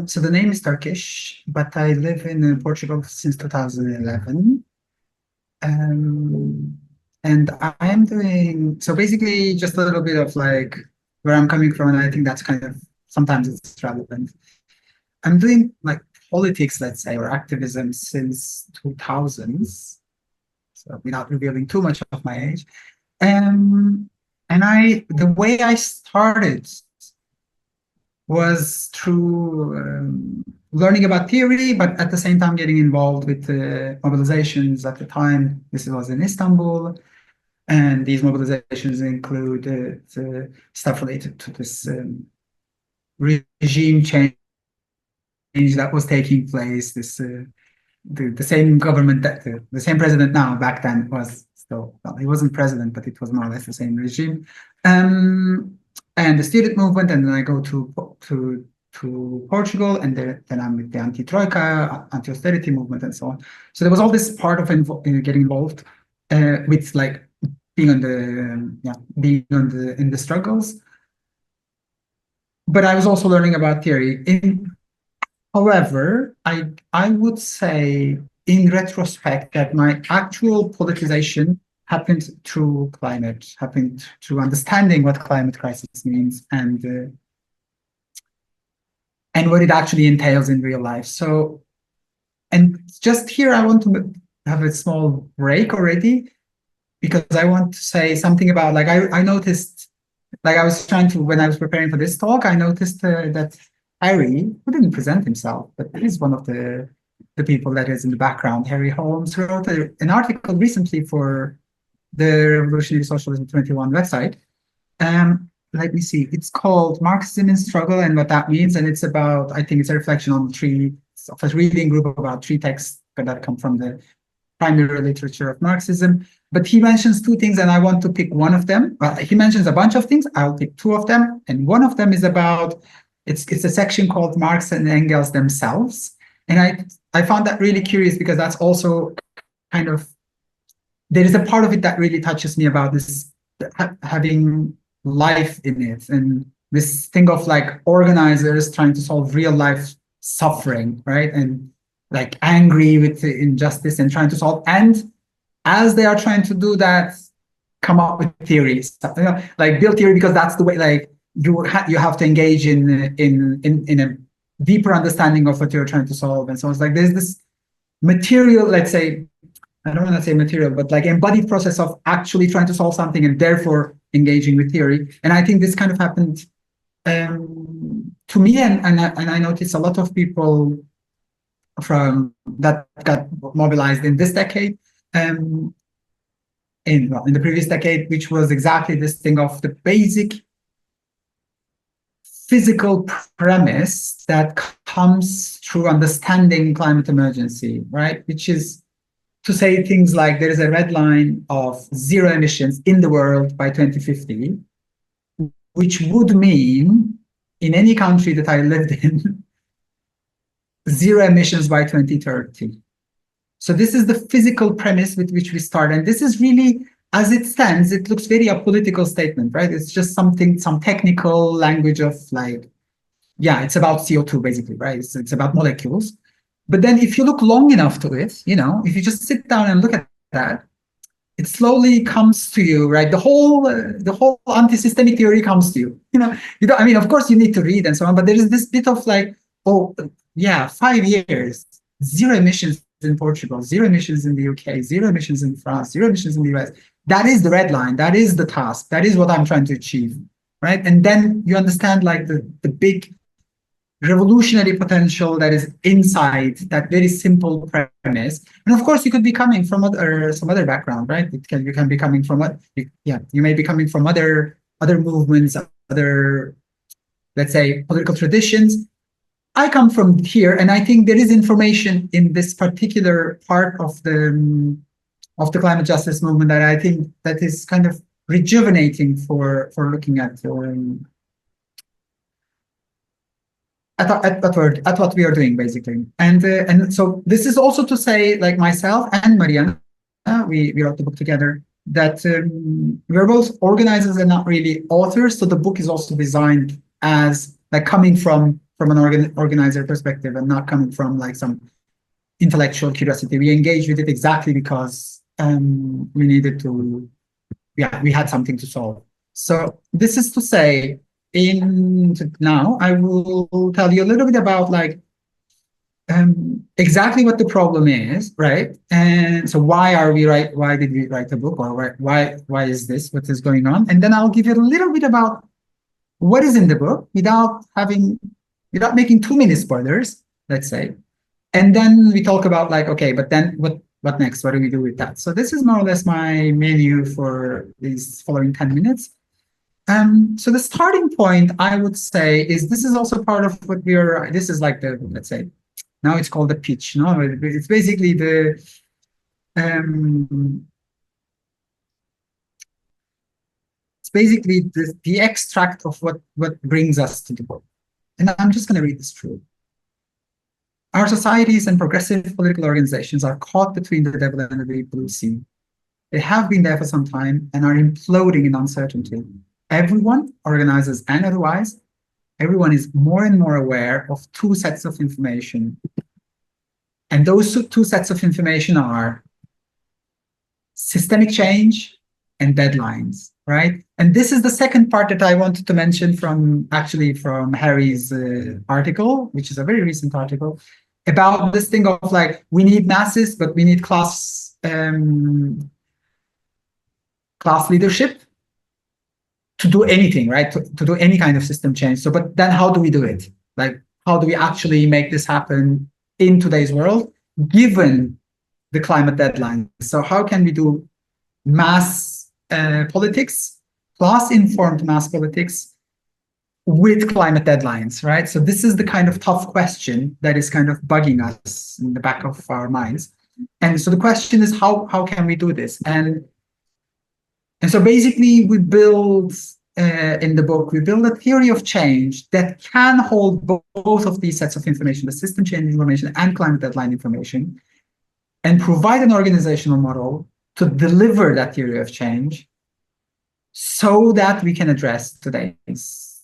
So the name is Turkish, but I live in Portugal since 2011. Um, and I am doing, so basically just a little bit of like where I'm coming from, and I think that's kind of, sometimes it's relevant. I'm doing like politics, let's say, or activism since 2000s, so without revealing too much of my age. Um, and the way I started was through learning about theory, but at the same time getting involved with mobilizations at the time. This was in Istanbul, and these mobilizations include stuff related to this regime change that was taking place. The same government that the same president now back then was still, well, he wasn't president, but it was more or less the same regime. And the student movement, and then I go to Portugal, and then I'm with the anti-troika, anti-austerity movement, and so on. So there was all this part of getting involved with like being on in the struggles. But I was also learning about theory. However, I would say in retrospect that my actual politicization happened through climate, happened through understanding what climate crisis means and what it actually entails in real life. So, and just here I want to have a small break already, because I want to say something about, like, I noticed, like I was trying to, when I was preparing for this talk, I noticed that Harry, who didn't present himself, but he's one of the people that is in the background, Harry Holmes, wrote an article recently for the Revolutionary Socialism 21 website. Let me see, it's called Marxism in Struggle and What That Means. And it's about, I think it's a reflection on a reading group about 3 texts that come from the primary literature of Marxism. But he mentions 2 things, and I want to pick one of them. Well, he mentions a bunch of things. I'll pick 2 of them. And one of them is about, it's a section called Marx and Engels themselves. And I found that really curious, because that's also kind of, there is a part of it that really touches me about this having life in it, and this thing of like organizers trying to solve real life suffering, right? And like angry with the injustice and trying to solve, and as they are trying to do that, come up with theories, like build theory, because that's the way, like you have to engage in a deeper understanding of what you're trying to solve. And so it's like there's this material, let's say, I don't want to say material, but like embodied process of actually trying to solve something and therefore engaging with theory. And I think this kind of happened to me, and I noticed a lot of people from that got mobilized in this decade, in the previous decade, which was exactly this thing of the basic physical premise that comes through understanding climate emergency, right? Which is to say things like there is a red line of 0 emissions in the world by 2050, which would mean in any country that I lived in, 0 emissions by 2030. So this is the physical premise with which we start. And this is really, as it stands, it looks very a political statement, right? It's just something, some technical language of like, yeah, it's about CO2 basically, right? It's about molecules. But then if you look long enough to it, if you just sit down and look at that, it slowly comes to you, right? The whole anti-systemic theory comes to you. I mean, of course you need to read and so on, but there is this bit of like, oh yeah, 5 years, 0 emissions in Portugal, 0 emissions in the UK, 0 emissions in France, 0 emissions in the US. That is the red line. That is the task. That is what I'm trying to achieve, right? And then you understand like the big revolutionary potential that is inside that very simple premise. And of course, you could be coming from some other background, right? You can be coming from you may be coming from other movements, other, let's say, political traditions. I come from here, and I think there is information in this particular part of the climate justice movement that I think that is kind of rejuvenating for looking at what we are doing, basically. And so this is also to say, like myself and Mariana, we wrote the book together, that we're both organizers and not really authors. So the book is also designed as like coming from from an organizer perspective and not coming from like some intellectual curiosity. We engaged with it exactly because we needed to, yeah, we had something to solve. So this is to say, now I will tell you a little bit about like exactly what the problem is, right? And so why did we write a book, or why is this, what is going on? And then I'll give you a little bit about what is in the book without making too many spoilers, let's say. And then we talk about like, okay, but then what next? What do we do with that? So this is more or less my menu for these following 10 minutes. So the starting point, I would say, is this is also part of what this is like the, let's say, now it's called the pitch. No, it's basically the extract of what brings us to the book. And I'm just going to read this through. Our societies and progressive political organizations are caught between the devil and the deep blue sea. They have been there for some time and are imploding in uncertainty. Everyone, organizers and otherwise, everyone is more and more aware of two sets of information. And those two sets of information are systemic change and deadlines, right? And this is the second part that I wanted to mention from Harry's article, which is a very recent article, about this thing of like, we need masses, but we need class leadership to do anything, right? To do any kind of system change. So, but then how do we do it? Like, how do we actually make this happen in today's world, given the climate deadline? So how can we do mass politics, class-informed mass politics with climate deadlines, right? So this is the kind of tough question that is kind of bugging us in the back of our minds. And so the question is, how can we do this? And so basically we build, in the book, we build a theory of change that can hold both of these sets of information, the system change information and climate deadline information, and provide an organizational model to deliver that theory of change so that we can address today's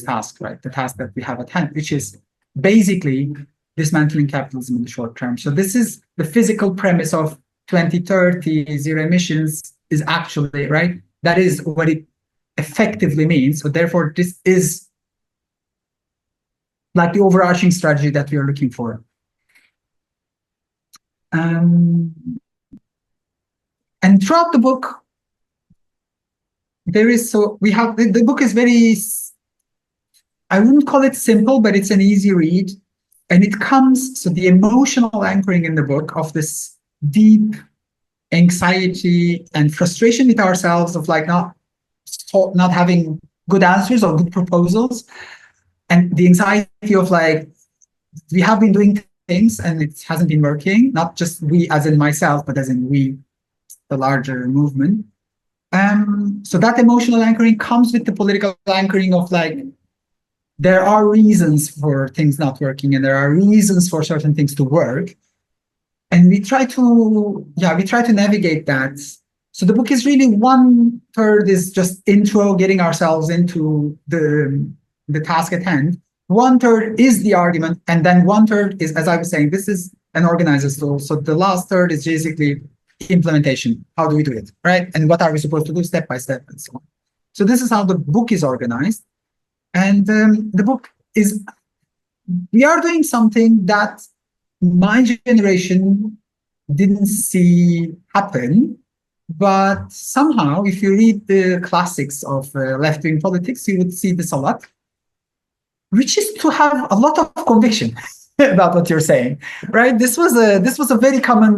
task, right? The task that we have at hand, which is basically dismantling capitalism in the short term. So this is the physical premise of 2030 zero emissions is actually, right? That is what it effectively means. So therefore, this is like the overarching strategy that we are looking for. And throughout the book, the book is very, I wouldn't call it simple, but it's an easy read. And it comes, so the emotional anchoring in the book of this deep anxiety and frustration with ourselves of like not having good answers or good proposals, and the anxiety of like, we have been doing things and it hasn't been working, not just we as in myself, but as in we, the larger movement. So that emotional anchoring comes with the political anchoring of like, there are reasons for things not working and there are reasons for certain things to work. And we try to navigate that. So the book is really 1/3 is just intro, getting ourselves into the task at hand. 1/3 is the argument, and then 1/3 is, as I was saying, this is an organizer's role. So the last third is basically implementation. How do we do it, right? And what are we supposed to do step by step and so on. So this is how the book is organized. And the book is, we are doing something that my generation didn't see happen, but somehow, if you read the classics of left-wing politics, you would see this a lot, which is to have a lot of conviction about what you're saying, right? This was a very common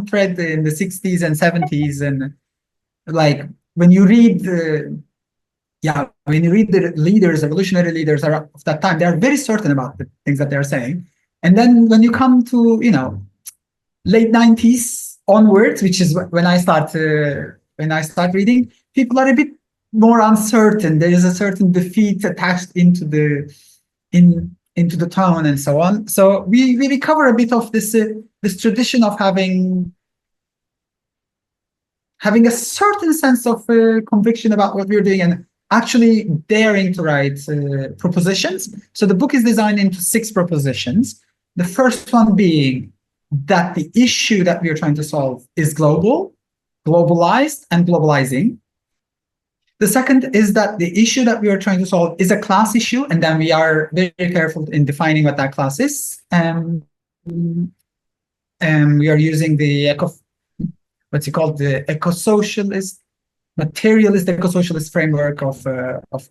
thread in the 60s and 70s, and like when you read the leaders, revolutionary leaders of that time, they are very certain about the things that they're saying. And then when you come to, late 90s onwards, which is when I start reading, people are a bit more uncertain. There is a certain defeat attached into the tone and so on. So we recover a bit of this tradition of having a certain sense of conviction about what we're doing, actually daring to write propositions. So the book is designed into 6 propositions. The first one being that the issue that we are trying to solve is global, globalized, and globalizing. The second is that the issue that we are trying to solve is a class issue, and then we are very careful in defining what that class is. We are using the what's it called, the eco-socialist, materialist eco-socialist framework of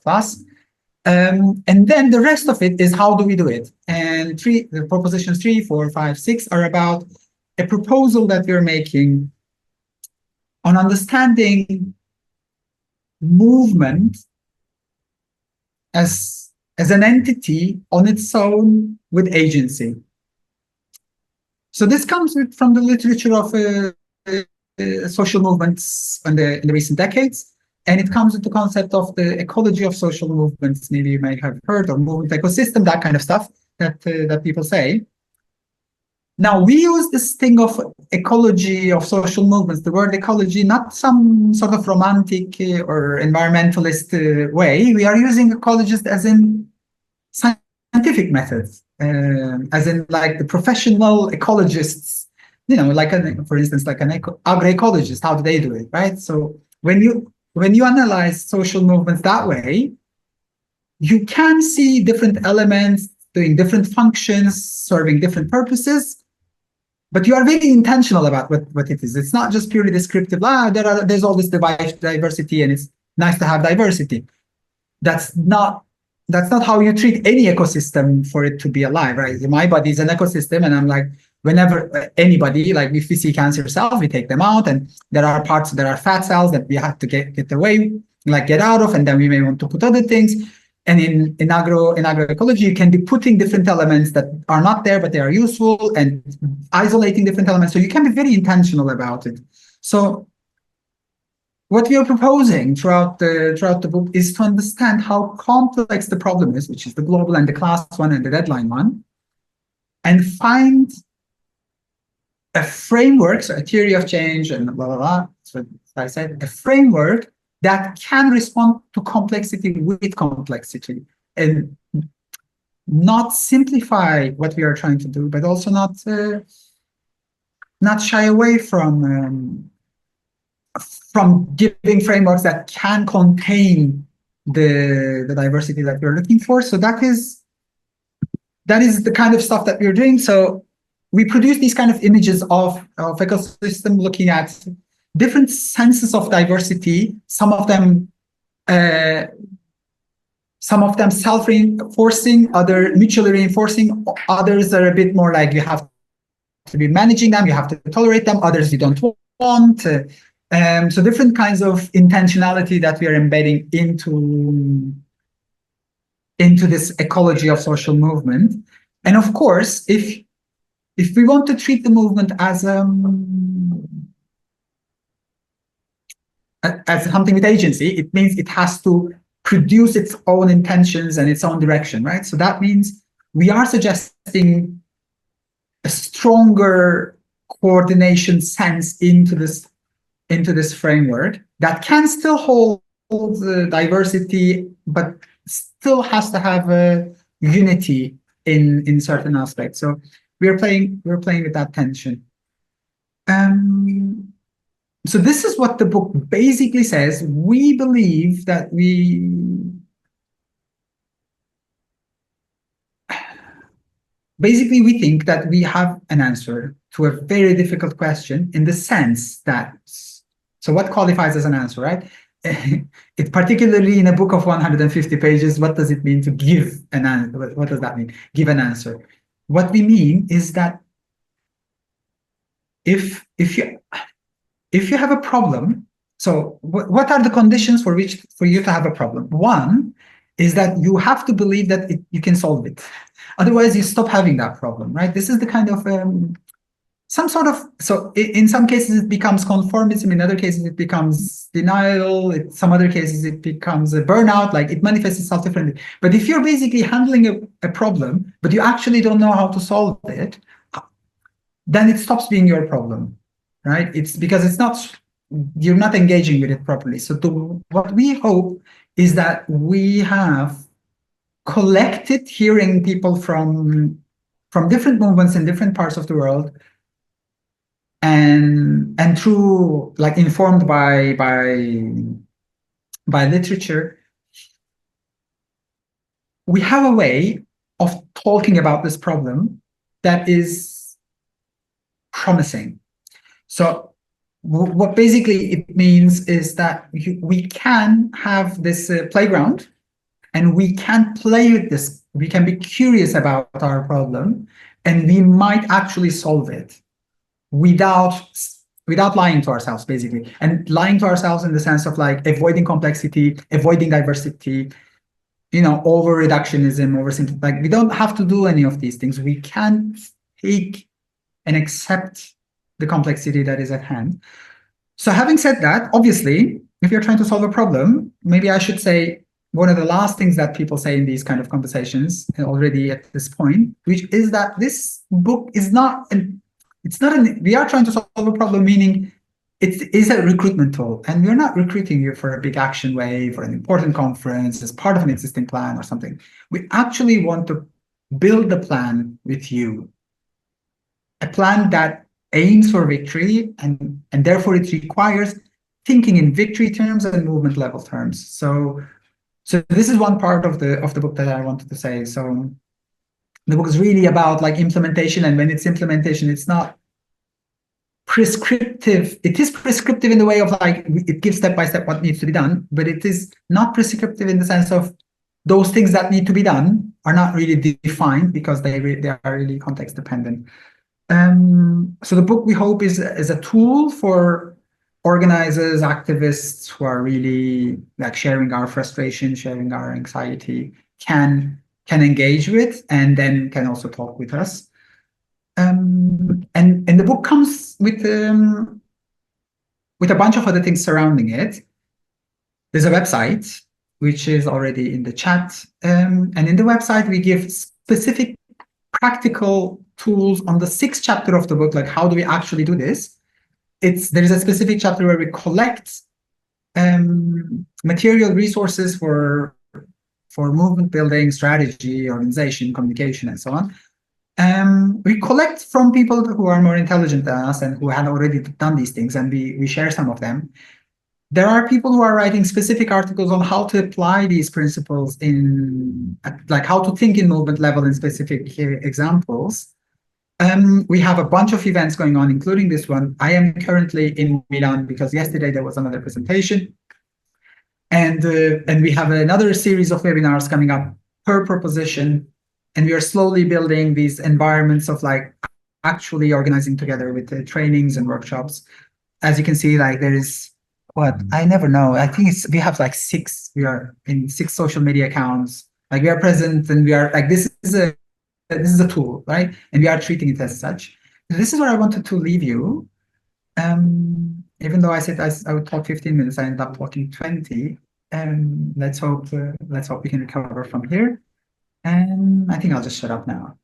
class. And then the rest of it is how do we do it? And the propositions 3, 4, 5, 6 are about a proposal that we're making on understanding movement as an entity on its own with agency. So this comes from the literature of social movements in the recent decades. And it comes with the concept of the ecology of social movements. Maybe you might have heard of movement ecosystem, that kind of stuff that people say. Now, we use this thing of ecology of social movements, the word ecology, not some sort of romantic or environmentalist way. We are using ecologist as in scientific methods, as in like the professional ecologists, like for instance, like an agroecologist, how do they do it, right? So when you analyze social movements that way, you can see different elements doing different functions, serving different purposes, but you are very intentional about what it is. It's not just purely descriptive. There's all this diversity, and it's nice to have diversity. That's not how you treat any ecosystem for it to be alive, right? My body is an ecosystem, and I'm like, whenever anybody, like if we see cancer cells, we take them out, and there are fat cells that we have to get away, like get out of, and then we may want to put other things. And in agroecology, you can be putting different elements that are not there, but they are useful, and isolating different elements. So you can be very intentional about it. So what we are proposing throughout the book is to understand how complex the problem is, which is the global and the class one and the deadline one, and find a framework, so a theory of change and blah, blah, blah. So I said, a framework that can respond to complexity with complexity and not simplify what we are trying to do, but also not shy away from giving frameworks that can contain the diversity that we're looking for. So that is the kind of stuff that we're doing. So we produce these kind of images of ecosystem looking at different senses of diversity, some of them self-reinforcing, other mutually reinforcing, others are a bit more like you have to be managing them, you have to tolerate them, others you don't want. So different kinds of intentionality that we are embedding into this ecology of social movement. And of course, if we want to treat the movement as something with agency, it means it has to produce its own intentions and its own direction, right? So that means we are suggesting a stronger coordination sense into this framework that can still hold the diversity, but still has to have a unity in certain aspects. So we're playing with that tension. So this is what the book basically says. We believe that we think that we have an answer to a very difficult question, in the sense that, so what qualifies as an answer, right? It particularly in a book of 150 pages, what does it mean to give an answer? What does that mean? Give an answer. What we mean is that if you have a problem, so what are the conditions for you to have a problem? One is that you have to believe that you can solve it. Otherwise, you stop having that problem, right? This is the kind of so in some cases it becomes conformism, in other cases it becomes denial, in some other cases it becomes a burnout, like it manifests itself differently. But if you're basically handling a problem, but you actually don't know how to solve it, then it stops being your problem, right? It's because it's not you're not engaging with it properly. So what we hope is that we have collected hearing people from different movements in different parts of the world, and through like informed by literature, we have a way of talking about this problem that is promising. So what basically it means is that we can have this playground, and we can play with this. We can be curious about our problem, and we might actually solve it without lying to ourselves, basically. And lying to ourselves in the sense of like avoiding complexity, avoiding diversity, over reductionism, over simple. Like, we don't have to do any of these things. We can take and accept the complexity that is at hand. So having said that, obviously, if you're trying to solve a problem, maybe I should say one of the last things that people say in these kind of conversations already at this point, which is that this book is not we are trying to solve a problem, meaning it is a recruitment tool, and we're not recruiting you for a big action wave or an important conference as part of an existing plan or something. We actually want to build a plan with you, a plan that aims for victory, and therefore it requires thinking in victory terms and movement level terms. So this is one part of the book that I wanted to say. So the book is really about like implementation, and when it's implementation, it's not prescriptive. It is prescriptive in the way of like it gives step by step what needs to be done, but it is not prescriptive in the sense of those things that need to be done are not really defined, because they are really context dependent. So the book, we hope, is a tool for organizers, activists who are really like sharing our frustration, sharing our anxiety, can engage with, and then can also talk with us. And the book comes with a bunch of other things surrounding it. There's a website which is already in the chat, and in the website we give specific practical tools on the 6th chapter of the book, like how do we actually do this. There is a specific chapter where we collect material resources for movement building, strategy, organization, communication, and so on. We collect from people who are more intelligent than us and who had already done these things, and we share some of them. There are people who are writing specific articles on how to apply these principles in, like how to think in movement level in specific examples. We have a bunch of events going on, including this one. I am currently in Milan because yesterday there was another presentation. And we have another series of webinars coming up per proposition. And we are slowly building these environments of like actually organizing together with the trainings and workshops. As you can see, like there is I never know. I think we have like we are in 6 social media accounts. Like we are present, and we are like, this is a tool, right? And we are treating it as such. This is where I wanted to leave you. Even though I said I would talk 15 minutes, I ended up talking 20. Let's hope we can recover from here. And I think I'll just shut up now.